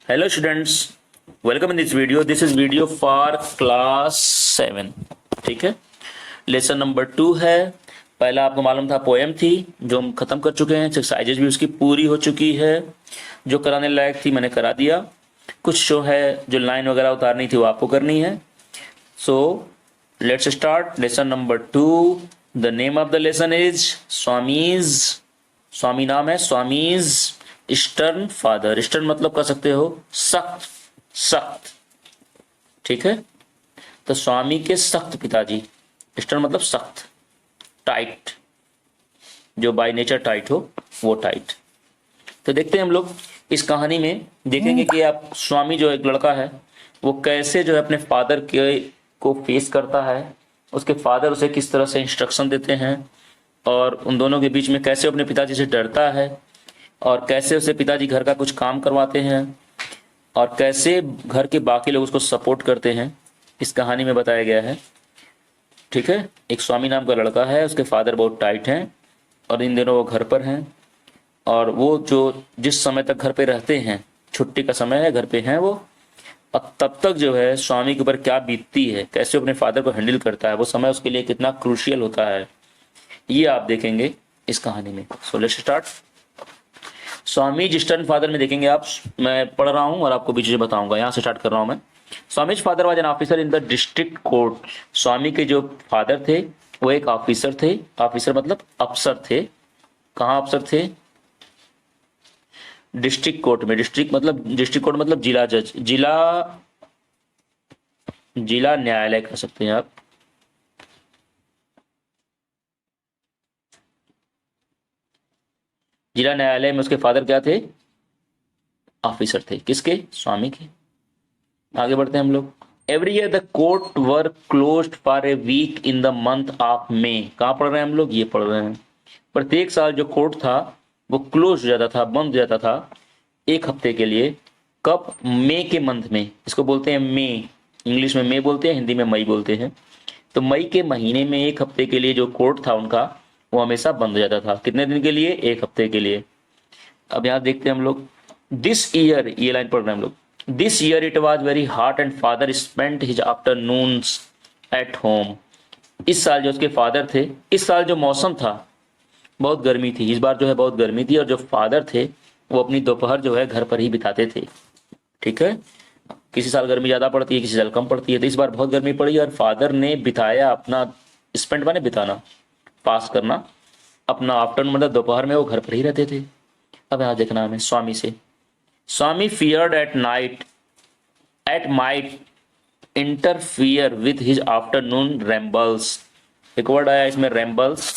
Hello students, welcome in this video. This is video for class 7. ठीक है, lesson number 2 है. पहला आपको मालूम था पोएम थी जो हम खत्म कर चुके हैं. एक्सरसाइजेज भी उसकी पूरी हो चुकी है. जो कराने लायक थी मैंने करा दिया. कुछ शो है जो लाइन वगैरह उतारनी थी वो आपको करनी है. So let's start lesson number 2. The name of the lesson is Swami's. Swami नाम है, स्वामीज स्टर्न फादर. स्टर्न मतलब कर सकते हो सख्त, सख्त. ठीक है, तो स्वामी के सख्त पिताजी. स्टर्न मतलब सख्त, टाइट, जो बाय नेचर टाइट हो वो टाइट. तो देखते हैं हम लोग इस कहानी में देखेंगे कि आप स्वामी जो एक लड़का है वो कैसे जो है अपने फादर के को फेस करता है. उसके फादर उसे किस तरह से इंस्ट्रक्शन देते हैं और उन दोनों के बीच में कैसे अपने पिताजी से डरता है और कैसे उसे पिताजी घर का कुछ काम करवाते हैं और कैसे घर के बाकी लोग उसको सपोर्ट करते हैं. इस कहानी में बताया गया है. ठीक है, एक स्वामी नाम का लड़का है, उसके फादर बहुत टाइट हैं और इन दिनों वो घर पर हैं और वो जो जिस समय तक घर पे रहते हैं, छुट्टी का समय है, घर पे हैं वो, अब तब तक जो है स्वामी के ऊपर क्या बीतती है, कैसे अपने फादर को हैंडल करता है, वो समय उसके लिए कितना क्रूशियल होता है, ये आप देखेंगे इस कहानी में. सो let's start. Swami stern father में देखेंगे आप, मैं पढ़ रहा हूं और आपको बीच में बताऊंगा. यहां से स्टार्ट कर रहा हूं मैं. Swami's father was an officer in the district court. Swami के जो फादर थे वो एक ऑफिसर थे. ऑफिसर मतलब अफसर थे. कहाँ अफसर थे? डिस्ट्रिक्ट कोर्ट में. डिस्ट्रिक्ट कोर्ट मतलब जिला जज, जिला न्यायालय कह सकते हैं आप. जिला न्यायालय में उसके फादर क्या थे? ऑफिसर थे. किसके? स्वामी के. आगे बढ़ते हैं हम लोग. Every year the court were closed for a week in the month of May. कहाँ पढ़ रहे हैं हम लोग? ये पढ़ रहे हैं. प्रत्येक साल जो कोर्ट था वो क्लोज हो जाता था, बंद हो जाता था एक हफ्ते के लिए. कब? मई के मंथ में. इसको बोलते हैं मे. इंग्लिश में मे बोलते हैं, हिंदी में मई बोलते हैं. तो मई के महीने में एक हफ्ते के लिए जो कोर्ट था उनका वो हमेशा बंद हो जाता था. कितने दिन के लिए? एक हफ्ते के लिए. अब यहाँ देखते हैं हम लोग. दिस ईयर, ये लाइन पढ़ रहे हैं हम लोग. This year it was very hot and father spent his afternoons at home. इस साल जो उसके फादर थे, इस साल जो मौसम था बहुत गर्मी थी. इस बार जो है बहुत गर्मी थी और जो फादर थे वो अपनी दोपहर जो है घर पर ही बिताते थे. ठीक है, किसी साल गर्मी ज्यादा पड़ती है, किसी साल कम पड़ती है. तो इस बार बहुत गर्मी पड़ी और फादर ने बिताया अपना, स्पेंड माने बिताना, पास करना, अपना आफ्टरनून मतलब दोपहर में वो घर पर ही रहते थे. अब यहाँ देखना हमें स्वामी से. Swami feared it might interfere with his afternoon rambles. एक वर्ड आया इसमें रैम्बल्स.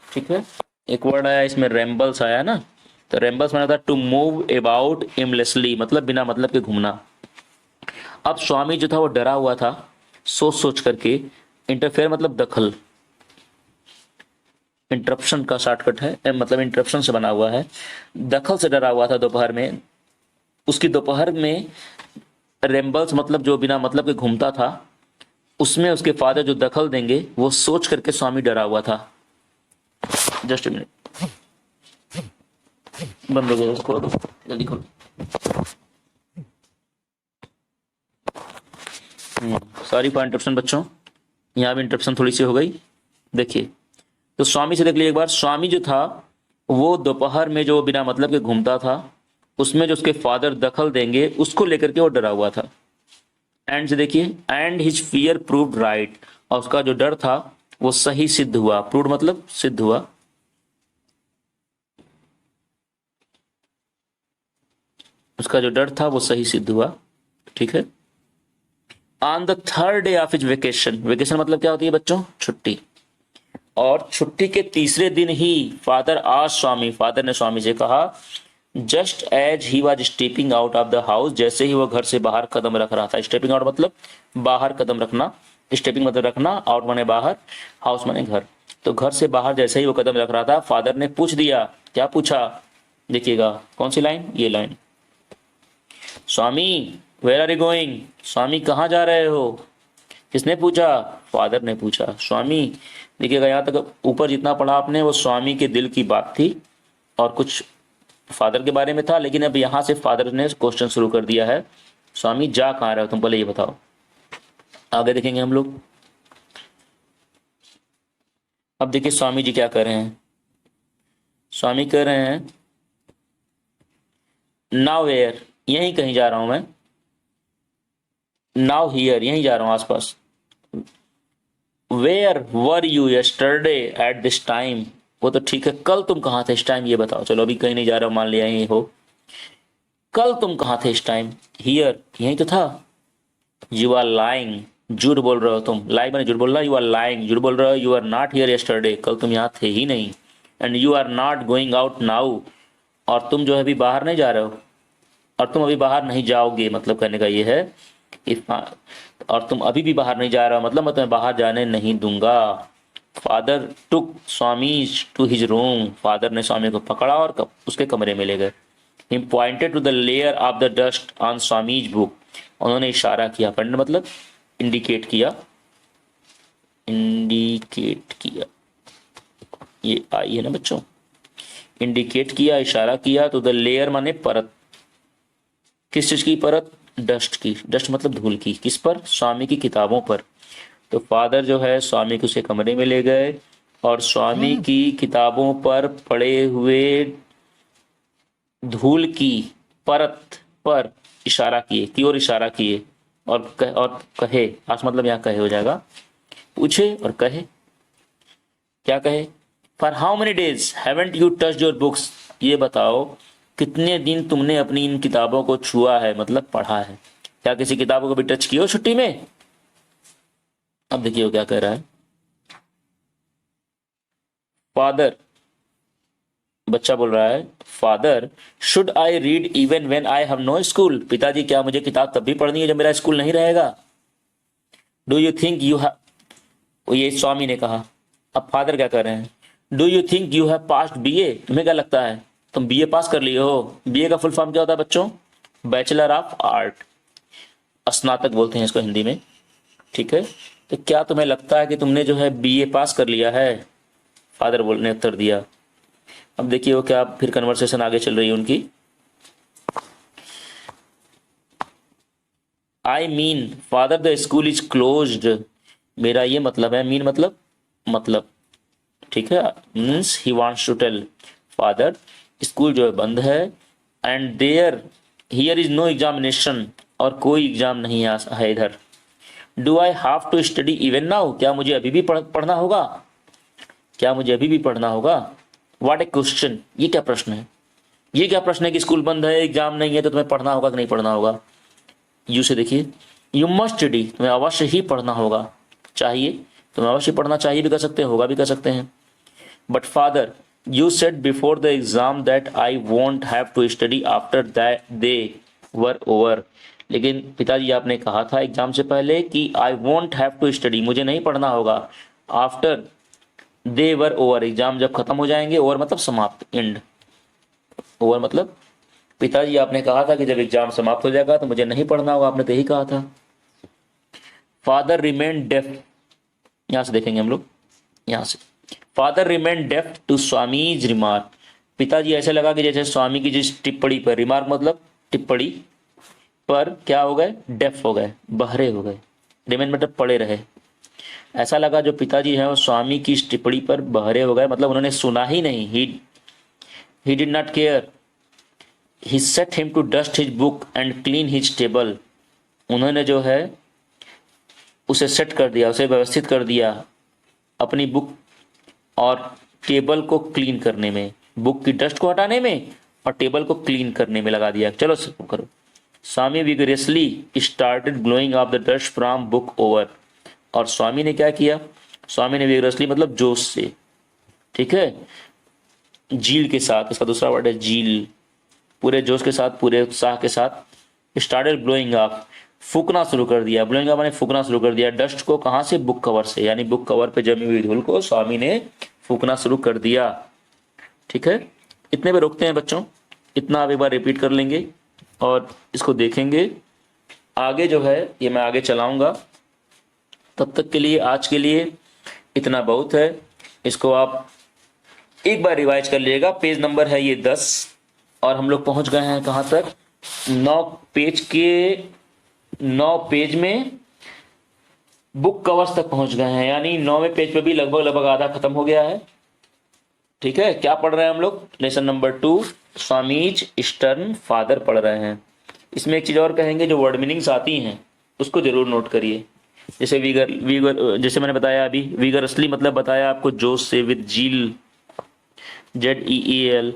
ठीक है, एक वर्ड आया इसमें रैम्बल्स आया ना. तो रैम्बल्स माना था टू मूव अबाउट एमलेसली, मतलब बिना मतलब के घूमना. अब स्वामी जो था वो डरा हुआ था सोच सोच करके. इंटरफेयर मतलब दखल, इंटरप्शन का शॉर्टकट है, मतलब इंटरप्शन से बना हुआ है. दखल से डरा हुआ था दोपहर में. उसकी दोपहर में रेम्बल्स मतलब जो बिना मतलब के घूमता था, उसमें उसके फादर जो दखल देंगे वो सोच करके स्वामी डरा हुआ था. जस्ट मिनट, बंद हो गया, खोलो दो जल्दी खोलो. सॉरी फॉर इंटरप्शन बच्चों, यहाँ भी इंटरप्शन थोड़ी सी हो गई. देखिए, तो स्वामी से देख लीजिए एक बार. स्वामी जो था वो दोपहर में जो बिना मतलब के घूमता था, उसमें जो उसके फादर दखल देंगे उसको लेकर के वो डरा हुआ था. एंड से देखिए, and his fear proved right. और उसका जो डर था वो सही सिद्ध हुआ. प्रूव्ड मतलब सिद्ध हुआ. उसका जो डर था वो सही सिद्ध हुआ. ठीक है. On the third day of his vacation. Vacation मतलब क्या होती है बच्चों? छुट्टी. और छुट्टी के तीसरे दिन ही फादर ने स्वामी से कहा, just as he was stepping out of the house. जैसे ही वो घर से बाहर कदम रख रहा था. स्टेपिंग आउट मतलब बाहर कदम रखना. स्टेपिंग मतलब रखना, आउट माने बाहर, हाउस माने घर. तो घर से बाहर जैसे ही वो कदम रख रहा था, फादर ने पूछ दिया. क्या पूछा? देखिएगा कौन सी लाइन, ये line. Swami where are you going. Swami कहाँ जा रहे हो? किसने पूछा? फादर ने पूछा. स्वामी, देखिएगा यहाँ तक ऊपर जितना पढ़ा आपने वो स्वामी के दिल की बात थी और कुछ फादर के बारे में था, लेकिन अब यहाँ से फादर ने क्वेश्चन शुरू कर दिया है, स्वामी जा कहाँ रहे हो तुम, पहले ये बताओ। आगे देखेंगे हम लोग। अब देखिए स्वामी जी क्या कर रहे हैं। स्वामी कह रहे हैं नाउ वेयर, यहीं कहीं जा रहा हूं मैं, नाउ हियर यहीं जा रहा हूं आसपास। Where were you yesterday at this time, वो तो ठीक है, कल तुम कहाँ थे इस टाइम ये बताओ। चलो अभी कहीं नहीं जा रहा, मान लिया यहीं हो। कल तुम कहाँ थे इस टाइम, हियर यहीं तो था। यू आर लाइंग, झूठ बोल रहे हो तुम, लाई मैंने झूठ बोल रहा, यू आर लाइंग झूठ बोल रहे हो। You are not here yesterday, कल तुम यहाँ थे ही नहीं। And you are not going out now, और तुम जो है अभी बाहर नहीं जा रहे हो, और तुम अभी बाहर नहीं जाओगे, मतलब कहने का ये है इफ, और तुम अभी भी बाहर नहीं जा रहे हो, मतलब मैं तुम्हें बाहर जाने नहीं दूंगा। Father took Swami to his room, father ने स्वामी को पकड़ा और उसके कमरे में ले गए। He pointed to the layer of the dust on Swami's book, उन्होंने इशारा किया, पॉइंट मतलब इंडिकेट किया, इंडिकेट किया, ये आई है ना बच्चों, इंडिकेट किया, इशारा किया। तो द लेयर माने परत, किस चीज की परत, डस्ट की, डस्ट मतलब धूल की, किस पर, स्वामी की किताबों पर। तो फादर जो है स्वामी को उसके कमरे में ले गए और स्वामी की किताबों पर पड़े हुए धूल की परत पर इशारा किए, की ओर इशारा किए, और कहे, आज मतलब यहाँ कहे हो जाएगा, पूछे और कहे, क्या कहे, for how many days haven't you touched your books, ये बताओ कितने दिन तुमने अपनी इन किताबों को छुआ है, मतलब पढ़ा है। क्या किसी किताबों को भी टच किए हो छुट्टी में। अब देखिए वो क्या कह रहा है। फादर, बच्चा बोल रहा है, father should I read even when I have no school, पिताजी क्या मुझे किताब तब भी पढ़नी है जब मेरा स्कूल नहीं रहेगा। Do you think you have, ये स्वामी ने कहा। अब फादर क्या कर रहे हैं, do you think you have passed BA, तुम्हें क्या लगता है तुम बीए पास कर लिए हो। बीए का फुल फॉर्म क्या होता है बच्चों, बैचलर ऑफ आर्ट, स्नातक बोलते हैं इसको हिंदी में, ठीक है। तो क्या तुम्हें लगता है कि तुमने जो है बीए पास कर लिया है, फादर ने उत्तर दिया। अब देखिए वो क्या, फिर कन्वर्सेशन आगे चल रही है उनकी। I mean father the school is closed, मेरा ये मतलब है, मीन मतलब ठीक है, means he wants to tell, father school जो है बंद है, and there here is no examination, और कोई एग्जाम नहीं है इधर। Do I have to study even now, क्या मुझे अभी भी पढ़ना होगा, क्या मुझे अभी भी पढ़ना होगा। व्हाट ए क्वेश्चन, ये क्या प्रश्न है, ये क्या प्रश्न है कि स्कूल बंद है, एग्जाम नहीं है, तो तुम्हें पढ़ना होगा कि नहीं पढ़ना होगा। यू से देखिए, यू मस्ट स्टडी, तुम्हें अवश्य ही पढ़ना होगा, चाहिए तुम्हें अवश्य पढ़ना चाहिए भी कर सकते हैं, होगा भी कर सकते हैं। But father you said before the exam that I won't have to study after that they were over, लेकिन पिताजी आपने कहा था एग्जाम से पहले कि I won't have to study, मुझे नहीं पढ़ना होगा, after they were over, exam जब खत्म हो जाएंगे, ओवर मतलब समाप्त, एंड, ओवर मतलब पिताजी आपने कहा था कि जब एग्जाम समाप्त हो जाएगा तो मुझे नहीं पढ़ना होगा, आपने तो यही कहा था। फादर रिमेन डेफ, यहां से देखेंगे हम लोग, यहां से, father remained deaf to Swami's remark, पिताजी ऐसे लगा कि जैसे स्वामी की जिस टिप्पणी पर, रिमार्क मतलब टिप्पणी पर क्या हो गए, डेफ हो गए, बहरे हो गए, रिमेन मतलब पड़े रहे, ऐसा लगा जो पिताजी हैं वो स्वामी की इस टिप्पणी पर बहरे हो गए, मतलब उन्होंने सुना ही नहीं। He did not care, he set him to dust his book and clean his table, उन्होंने जो है उसे सेट कर दिया, उसे व्यवस्थित कर दिया अपनी बुक और टेबल को क्लीन करने में, बुक की डस्ट को हटाने में और टेबल को क्लीन करने में लगा दिया। चलो करो। Swami vigorously started blowing off the dust from book over, और स्वामी ने क्या किया, स्वामी ने विगरसली मतलब जोश से, ठीक है, जील के साथ, इसका दूसरा वर्ड है जील, पूरे जोश के साथ, पूरे उत्साह के साथ, स्टार्टेड ब्लोइंग ऑफ, फूकना शुरू कर दिया, ब्लोइंग ऑफ माने फूकना शुरू कर दिया, डस्ट को, कहां से, बुक कवर से, यानी बुक कवर पे जमी हुई धूल को स्वामी ने फूकना शुरू कर दिया। ठीक है, इतने पे रोकते हैं बच्चों, इतना आप एक बार रिपीट कर लेंगे और इसको देखेंगे। आगे जो है ये मैं आगे चलाऊंगा, तब तक के लिए आज के लिए इतना बहुत है। इसको आप एक बार रिवाइज कर लीजिएगा। पेज नंबर है ये 10, और हम लोग पहुंच गए हैं कहां तक, 9 पेज में बुक कवर्स तक पहुंच गए हैं, यानी 9वें पेज पे भी लगभग आधा खत्म हो गया है। ठीक है, क्या पढ़ रहे हैं हम लोग, lesson number 2 Swami's eastern father पढ़ रहे हैं। इसमें एक चीज और कहेंगे, जो वर्ड मीनिंग्स आती हैं उसको जरूर नोट करिए। जैसे वीगर वीगर जैसे मैंने बताया अभी, वीगरसली मतलब बताया आपको जोश से, विद जील, ZEEL।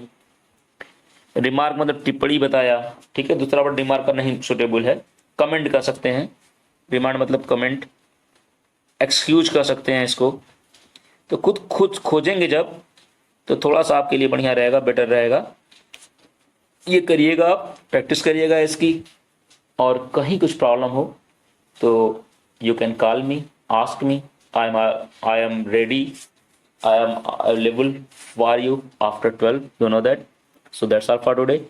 रिमार्क मतलब टिप्पणी बताया, ठीक है, दूसरा वर्ड रिमार्क का नहीं सुटेबल है, कमेंट कर सकते हैं, रिमार्क मतलब कमेंट, एक्सक्यूज कर सकते हैं इसको। तो खुद खोजेंगे जब, तो थोड़ा सा आपके लिए बढ़िया रहेगा, बेटर रहेगा। ये करिएगा आप, प्रैक्टिस करिएगा इसकी, और कहीं कुछ प्रॉब्लम हो तो you can call me, ask me, I am ready, I am available for you after 12, you know that. So that's all for today.